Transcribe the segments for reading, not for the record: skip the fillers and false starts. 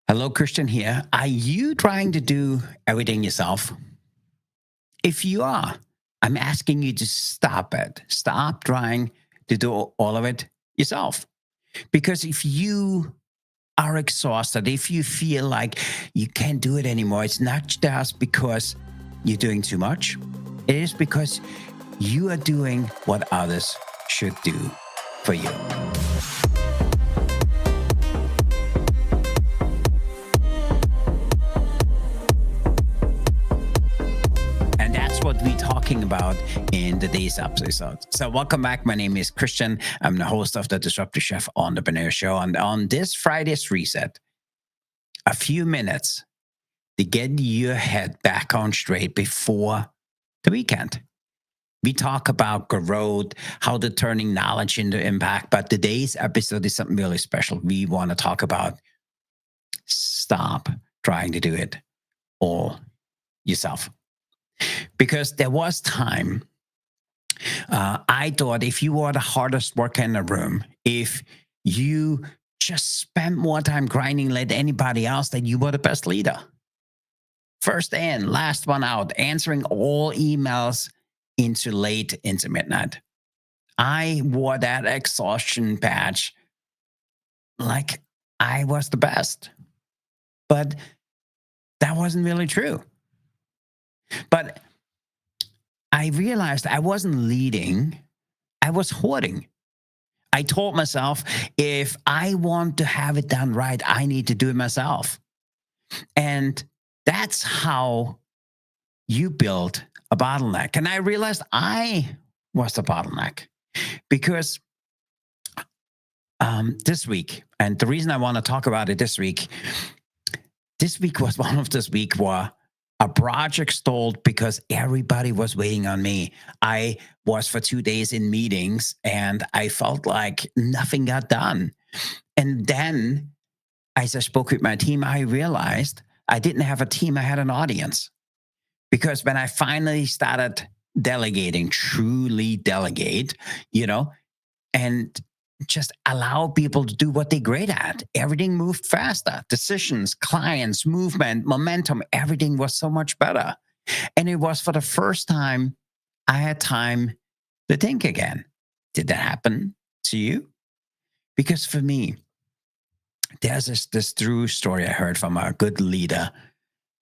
Hello, Christian here. Are you trying to do everything yourself? If you are, I'm asking you to stop it. Stop trying to do all of it yourself. Because if you are exhausted, if you feel like you can't do it anymore, it's not just because you're doing too much, it is because you are doing what others should do for you. And that's what we're talking about in today's episode. So, welcome back. My name is Christian. I'm the host of the Disruptive Chef Entrepreneur Show. And on this Friday's Reset, a few minutes to get your head back on straight before the weekend. We talk about growth, how to turning knowledge into impact. But today's episode is something really special. We want to talk about stop trying to do it all yourself. Because there was time I thought if you were the hardest worker in the room, if you just spent more time grinding than anybody else, then you were the best leader. First in, last one out, answering all emails into midnight. I wore that exhaustion patch like I was the best. But that wasn't really true. But I realized I wasn't leading, I was hoarding. I told myself, if I want to have it done right, I need to do it myself. And that's how you build a bottleneck. And I realized I was the bottleneck because this week, and the reason I want to talk about it this week was one of this week where a project stalled because everybody was waiting on me. I was for 2 days in meetings and I felt like nothing got done. And then as I spoke with my team, I realized I didn't have a team, I had an audience. Because when I finally started delegating, truly delegate, and just allow people to do what they're great at. Everything moved faster. Decisions, clients, movement, momentum, everything was so much better. And it was for the first time I had time to think again. Did that happen to you? Because for me, there's this true story I heard from a good leader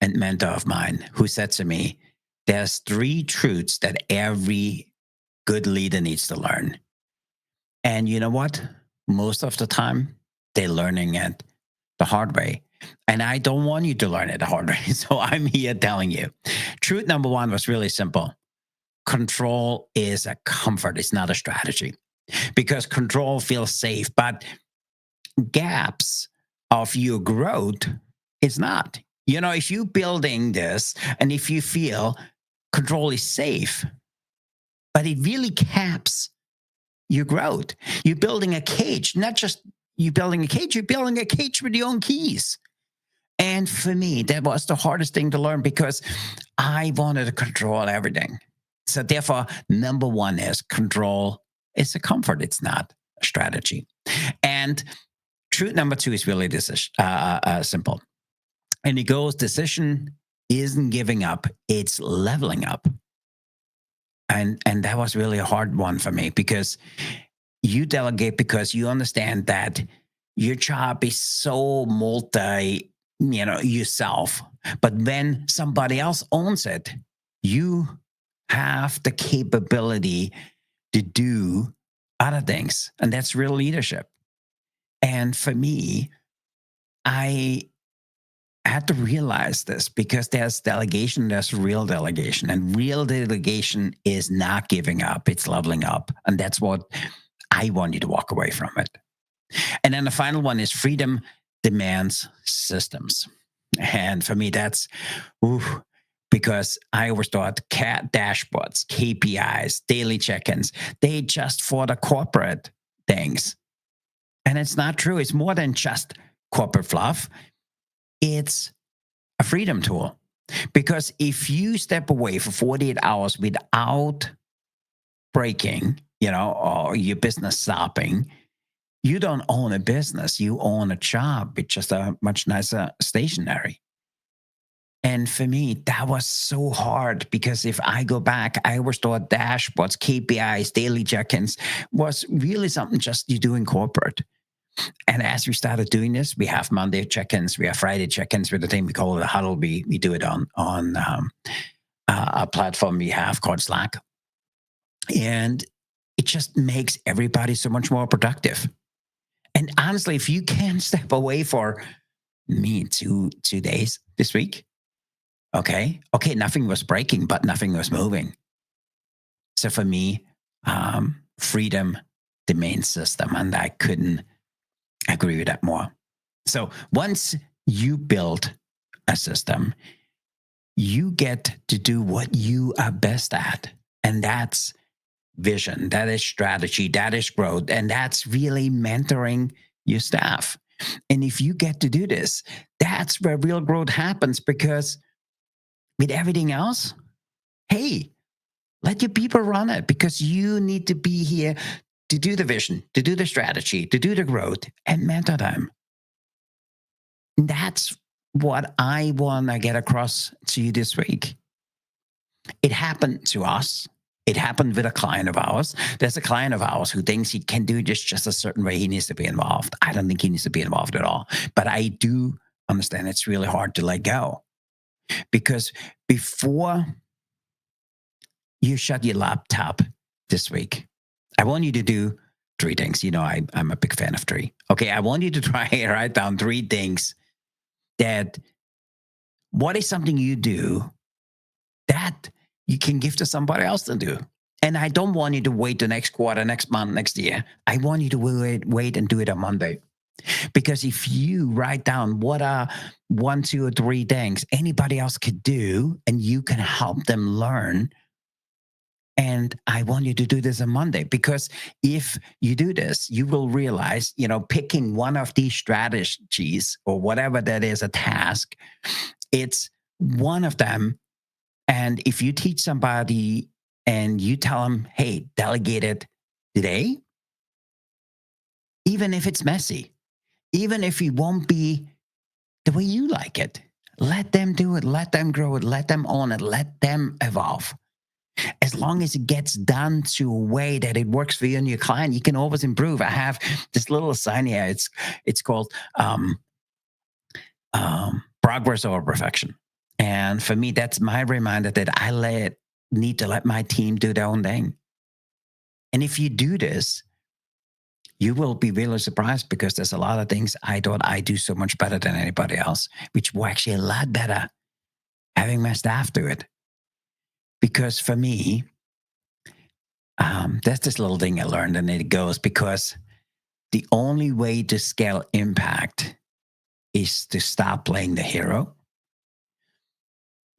and mentor of mine who said to me, there's 3 truths that every good leader needs to learn. And you know what? Most of the time, they're learning it the hard way. And I don't want you to learn it the hard way. So I'm here telling you. Truth number 1 was really simple. Control is a comfort. It's not a strategy. Because control feels safe, but gaps of your growth is not. If you're building this and if you feel control is safe, but it really caps your growth. You're building a cage, not just you building a cage, you're building a cage with your own keys. And for me, that was the hardest thing to learn because I wanted to control everything. So therefore, number 1 is control is a comfort. It's not a strategy. And truth number 2 is really this simple. And it goes, decision isn't giving up, it's leveling up. And that was really a hard one for me because you delegate because you understand that your job is so yourself. But when somebody else owns it, you have the capability to do other things. And that's real leadership. And for me, I had to realize this because there's delegation, there's real delegation. And real delegation is not giving up, it's leveling up. And that's what I want you to walk away from it. And then the final one is freedom demands systems. And for me, that's because I always thought dashboards, KPIs, daily check-ins, they just for the corporate things. And it's not true. It's more than just corporate fluff. It's a freedom tool. Because if you step away for 48 hours without breaking, or your business stopping, You don't own a business, you own a job with just a much nicer stationery. And for me, that was so hard because if I go back, I always thought dashboards, KPIs, daily check ins was really something just you do in corporate. And as we started doing this, we have Monday check-ins, we have Friday check-ins with the thing we call it a huddle. We do it on a platform we have called Slack, and it just makes everybody so much more productive. And honestly, if you can step away for me two days this week, okay, nothing was breaking, but nothing was moving. So for me, freedom, the main system, and I couldn't agree with that more. So once you build a system, you get to do what you are best at. And that's vision, that is strategy, that is growth, and that's really mentoring your staff. And if you get to do this, that's where real growth happens because with everything else, hey, let your people run it because you need to be here to do the vision, to do the strategy, to do the growth, and mentor them. That's what I want to get across to you this week. It happened to us. It happened with a client of ours. There's a client of ours who thinks he can do this just a certain way. He needs to be involved. I don't think he needs to be involved at all. But I do understand it's really hard to let go because before you shut your laptop this week, I want you to do three things. You know, I'm a big fan of three. Okay, I want you to try and write down three things that what is something you do that you can give to somebody else to do. And I don't want you to wait the next quarter, next month, next year. I want you to wait and do it on Monday. Because if you write down what are one, two, or three things anybody else could do, and you can help them learn, and I want you to do this on Monday because if you do this, you will realize, picking one of these strategies or whatever that is a task, it's one of them. And if you teach somebody and you tell them, hey, delegate it today, even if it's messy, even if it won't be the way you like it, let them do it, let them grow it, let them own it, let them evolve. As long as it gets done to a way that it works for you and your client, you can always improve. I have this little sign here. It's called progress over perfection. And for me, that's my reminder that need to let my team do their own thing. And if you do this, you will be really surprised because there's a lot of things I thought I do so much better than anybody else, which were actually a lot better having my staff do it. Because for me, that's this little thing I learned, and it goes because the only way to scale impact is to stop playing the hero.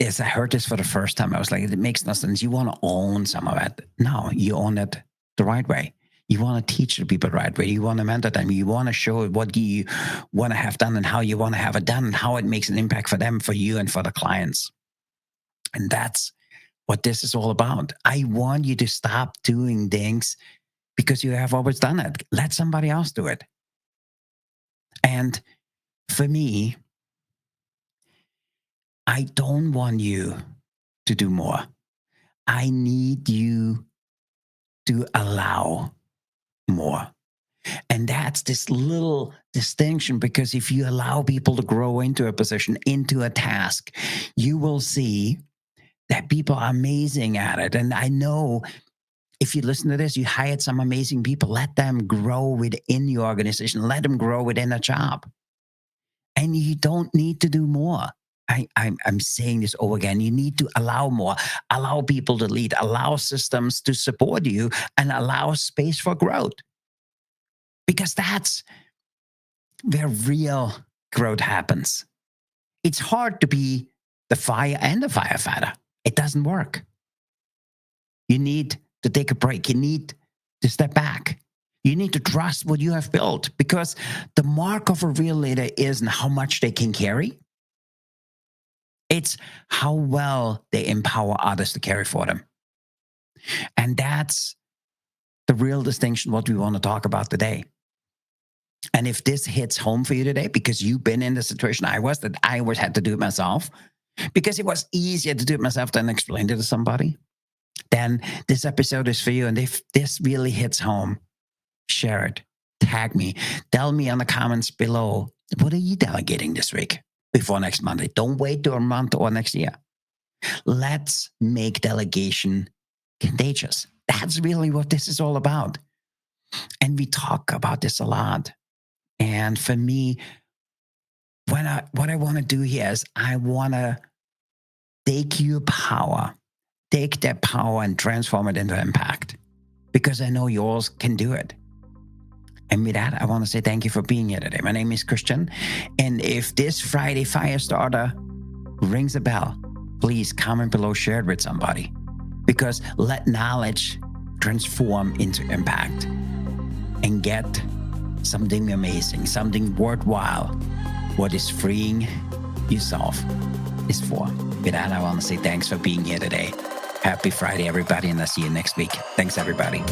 As I heard this for the first time, I was like, it makes no sense. You want to own some of it. No, you own it the right way. You want to teach the people the right way. You want to mentor them. You want to show what you want to have done and how you want to have it done and how it makes an impact for them, for you, and for the clients. And that's what this is all about. I want you to stop doing things because you have always done it. Let somebody else do it. And for me, I don't want you to do more. I need you to allow more. And that's this little distinction because if you allow people to grow into a position, into a task, you will see that people are amazing at it. And I know if you listen to this, you hired some amazing people. Let them grow within your organization. Let them grow within a job. And you don't need to do more. I'm saying this over again. You need to allow more, allow people to lead, allow systems to support you, and allow space for growth. Because that's where real growth happens. It's hard to be the fire and the firefighter. It doesn't work. You need to take a break. You need to step back. You need to trust what you have built because the mark of a real leader isn't how much they can carry. It's how well they empower others to carry for them. And that's the real distinction, what we want to talk about today. And if this hits home for you today, because you've been in the situation I was, that I always had to do it myself, because it was easier to do it myself than explain it to somebody, then this episode is for you. And if this really hits home, share it, tag me, tell me in the comments below, what are you delegating this week before next Monday? Don't wait till a month or next year. Let's make delegation contagious. That's really what this is all about. And we talk about this a lot. And for me, what I want to do here is I want to take your power, take that power and transform it into impact, because I know yours can do it. And with that, I want to say thank you for being here today. My name is Christian. And if this Friday Firestarter rings a bell, please comment below, share it with somebody, because let knowledge transform into impact and get something amazing, something worthwhile. What is freeing yourself is for. With that, I want to say thanks for being here today. Happy Friday, everybody, and I'll see you next week. Thanks, everybody.